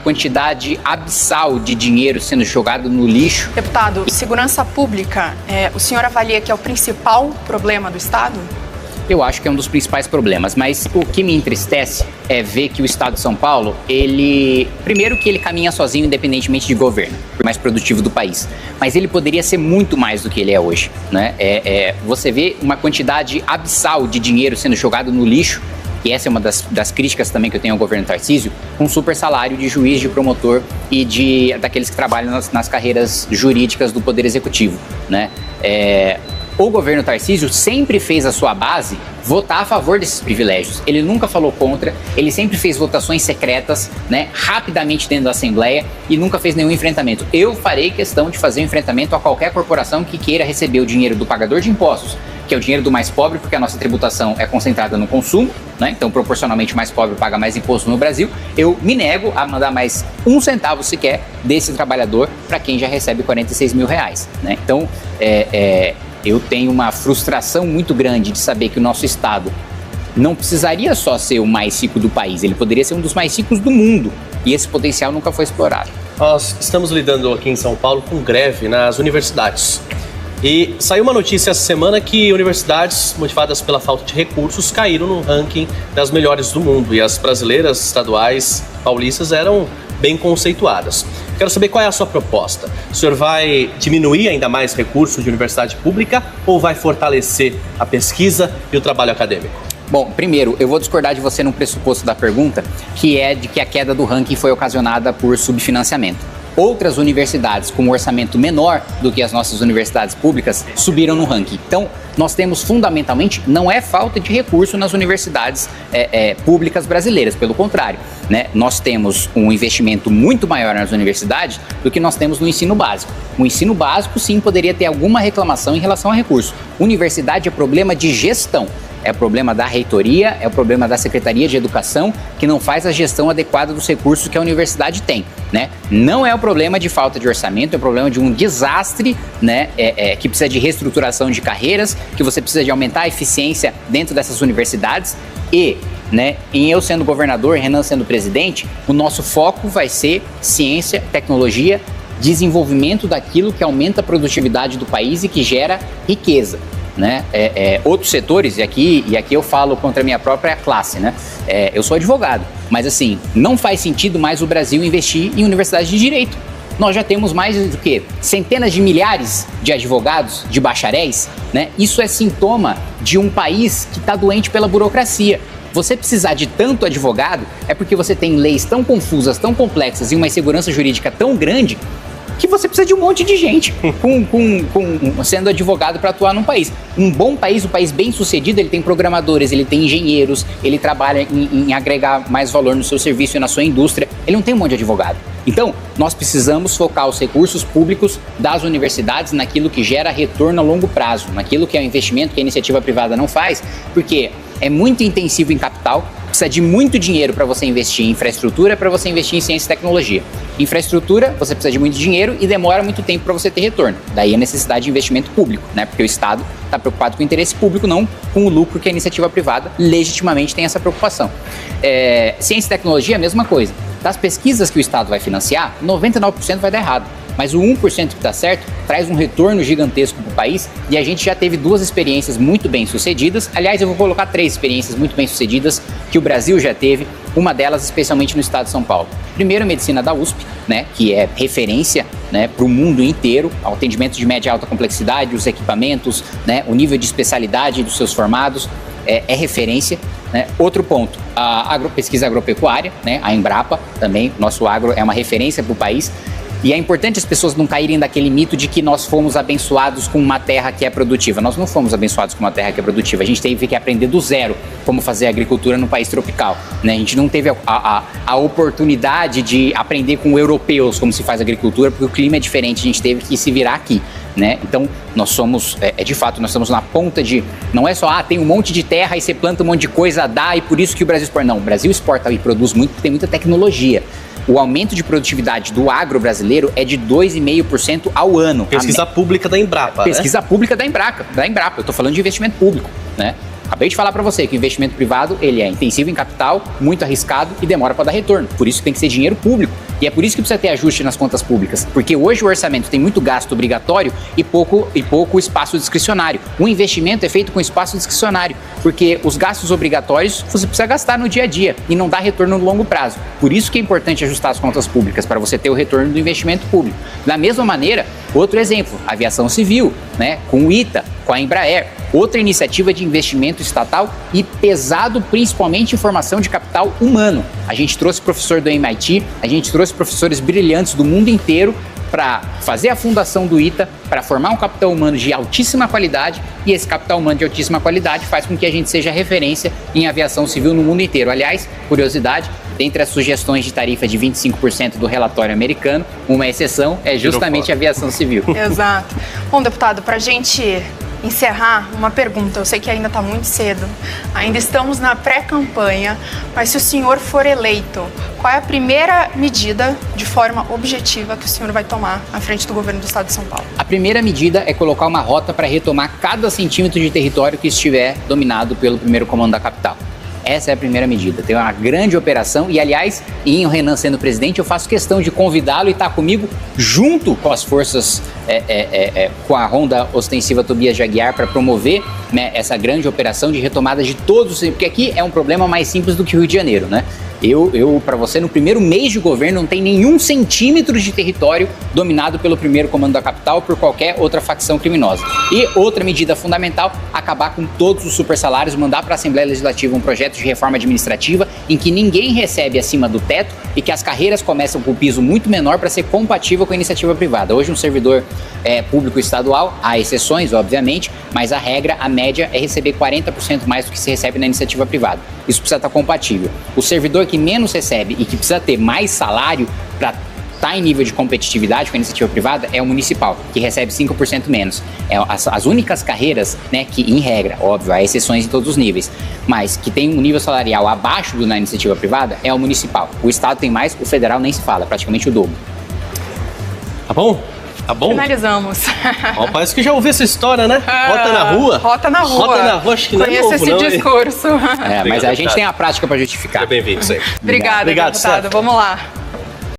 Quantidade abissal de dinheiro sendo jogado no lixo. Deputado, segurança pública, o senhor avalia que é o principal problema do Estado? Eu acho que é um dos principais problemas, mas o que me entristece é ver que o Estado de São Paulo, primeiro que ele caminha sozinho independentemente de governo, o mais produtivo do país, mas ele poderia ser muito mais do que ele é hoje, né? Você vê uma quantidade abissal de dinheiro sendo jogado no lixo, e essa é uma das críticas também que eu tenho ao governo Tarcísio, com super salário de juiz, de promotor e daqueles que trabalham nas carreiras jurídicas do Poder Executivo, né? O governo Tarcísio sempre fez a sua base votar a favor desses privilégios. Ele nunca falou contra, ele sempre fez votações secretas, né, rapidamente dentro da Assembleia e nunca fez nenhum enfrentamento. Eu farei questão de fazer um enfrentamento a qualquer corporação que queira receber o dinheiro do pagador de impostos, que é o dinheiro do mais pobre, porque a nossa tributação é concentrada no consumo, né? Então proporcionalmente o mais pobre paga mais imposto no Brasil. Eu me nego a mandar mais um centavo sequer desse trabalhador para quem já recebe 46 mil reais, né? Então eu tenho uma frustração muito grande de saber que o nosso Estado não precisaria só ser o mais rico do país, ele poderia ser um dos mais ricos do mundo, e esse potencial nunca foi explorado. Nós estamos lidando aqui em São Paulo com greve nas universidades. E saiu uma notícia essa semana que universidades motivadas pela falta de recursos caíram no ranking das melhores do mundo, e as brasileiras, estaduais, paulistas eram bem conceituadas. Quero saber qual é a sua proposta. O senhor vai diminuir ainda mais recursos de universidade pública ou vai fortalecer a pesquisa e o trabalho acadêmico? Bom, primeiro, eu vou discordar de você num pressuposto da pergunta, que é de que a queda do ranking foi ocasionada por subfinanciamento. Outras universidades com um orçamento menor do que as nossas universidades públicas subiram no ranking. Então, nós temos fundamentalmente, não é falta de recurso nas universidades públicas brasileiras, pelo contrário, né? Nós temos um investimento muito maior nas universidades do que nós temos no ensino básico. O ensino básico, sim, poderia ter alguma reclamação em relação a recurso. Universidade é problema de gestão. É o problema da reitoria, é o problema da Secretaria de Educação, que não faz a gestão adequada dos recursos que a universidade tem, né? Não é o problema de falta de orçamento, é o problema de um desastre, né? Que precisa de reestruturação de carreiras, que você precisa de aumentar a eficiência dentro dessas universidades e, né, em eu sendo governador, Renan sendo presidente, o nosso foco vai ser ciência, tecnologia, desenvolvimento daquilo que aumenta a produtividade do país e que gera riqueza. Né? Outros setores, e aqui eu falo contra a minha própria classe, né? Eu sou advogado, mas assim, não faz sentido mais o Brasil investir em universidades de direito. Nós já temos mais do que centenas de milhares de advogados, de bacharéis, né? Isso é sintoma de um país que está doente pela burocracia. Você precisar de tanto advogado é porque você tem leis tão confusas, tão complexas e uma insegurança jurídica tão grande que você precisa de um monte de gente sendo advogado para atuar num país. Um bom país, um país bem sucedido, ele tem programadores, ele tem engenheiros, ele trabalha em agregar mais valor no seu serviço e na sua indústria, ele não tem um monte de advogado. Então, nós precisamos focar os recursos públicos das universidades naquilo que gera retorno a longo prazo, naquilo que é o investimento que a iniciativa privada não faz, porque é muito intensivo em capital, precisa de muito dinheiro para você investir em infraestrutura, para você investir em ciência e tecnologia. Infraestrutura, você precisa de muito dinheiro e demora muito tempo para você ter retorno. Daí a necessidade de investimento público, né? Porque o Estado está preocupado com o interesse público, não com o lucro que a iniciativa privada legitimamente tem essa preocupação. Ciência e tecnologia, a mesma coisa. Das pesquisas que o Estado vai financiar, 99% vai dar errado. Mas o 1% que dá certo traz um retorno gigantesco para o país e a gente já teve 2 experiências muito bem sucedidas. Aliás, eu vou colocar 3 experiências muito bem sucedidas que o Brasil já teve, uma delas especialmente no estado de São Paulo. Primeiro, a medicina da USP, né, que é referência, né, para o mundo inteiro, ao atendimento de média e alta complexidade, os equipamentos, né, o nível de especialidade dos seus formados é referência. Né? Outro ponto, a pesquisa agropecuária, né, a Embrapa também, nosso agro é uma referência para o país. E é importante as pessoas não caírem daquele mito de que nós fomos abençoados com uma terra que é produtiva. Nós não fomos abençoados com uma terra que é produtiva. A gente teve que aprender do zero como fazer agricultura num país tropical, né? A gente não teve a oportunidade de aprender com europeus como se faz agricultura, porque o clima é diferente, a gente teve que se virar aqui, né? Então, nós somos, de fato, nós estamos na ponta de... Não é só, tem um monte de terra e você planta um monte de coisa, dá, e por isso que o Brasil exporta. Não, o Brasil exporta e produz muito porque tem muita tecnologia. O aumento de produtividade do agro brasileiro é de 2,5% ao ano. Pesquisa pública da Embrapa, Pesquisa pública da Embrapa. Eu estou falando de investimento público, né? Acabei de falar para você que o investimento privado ele é intensivo em capital, muito arriscado e demora para dar retorno. Por isso que tem que ser dinheiro público. E é por isso que precisa ter ajuste nas contas públicas. Porque hoje o orçamento tem muito gasto obrigatório e pouco espaço discricionário. O investimento é feito com espaço discricionário, porque os gastos obrigatórios você precisa gastar no dia a dia e não dá retorno no longo prazo. Por isso que é importante ajustar as contas públicas, para você ter o retorno do investimento público. Da mesma maneira, outro exemplo, aviação civil, né, com o ITA, com a Embraer. Outra iniciativa de investimento estatal e pesado principalmente em formação de capital humano. A gente trouxe professor do MIT, a gente trouxe professores brilhantes do mundo inteiro para fazer a fundação do ITA, para formar um capital humano de altíssima qualidade, e esse capital humano de altíssima qualidade faz com que a gente seja referência em aviação civil no mundo inteiro. Aliás, curiosidade, dentre as sugestões de tarifa de 25% do relatório americano, uma exceção é justamente a aviação civil. Exato. Bom, deputado, para a gente encerrar, uma pergunta. Eu sei que ainda está muito cedo, ainda estamos na pré-campanha, mas se o senhor for eleito, qual é a primeira medida, de forma objetiva, que o senhor vai tomar à frente do governo do estado de São Paulo? A primeira medida é colocar uma rota para retomar cada centímetro de território que estiver dominado pelo primeiro comando da capital. Essa é a primeira medida. Tem uma grande operação e, aliás, em o Renan sendo presidente, eu faço questão de convidá-lo e estar comigo junto com as forças, com a Ronda Ostensiva Tobias de Aguiar, para promover, né, essa grande operação de retomada de todos, porque aqui é um problema mais simples do que o Rio de Janeiro, né? Para você, no primeiro mês de governo, não tem nenhum centímetro de território dominado pelo primeiro comando da capital por qualquer outra facção criminosa. E outra medida fundamental, acabar com todos os supersalários, mandar para a Assembleia Legislativa um projeto de reforma administrativa em que ninguém recebe acima do teto e que as carreiras começam com um piso muito menor para ser compatível com a iniciativa privada. Hoje, um servidor público estadual, há exceções, obviamente, mas a regra, a média, é receber 40% mais do que se recebe na iniciativa privada. Isso precisa estar compatível. O servidor que menos recebe e que precisa ter mais salário para estar em nível de competitividade com a iniciativa privada é o municipal, que recebe 5% menos. As únicas carreiras, né, que, em regra, óbvio, há exceções em todos os níveis, mas que tem um nível salarial abaixo do na iniciativa privada é o municipal. O estado tem mais, o federal nem se fala, praticamente o dobro. Tá bom? Tá bom? Finalizamos. Ó, parece que já ouvi essa história, né? Rota na rua. Rota na rua. Rota na rua, acho que não é novo, esse não, discurso. Mas a gente tem a prática para justificar. Seja bem-vindo, isso aí. Obrigada, deputado. Sérgio. Vamos lá.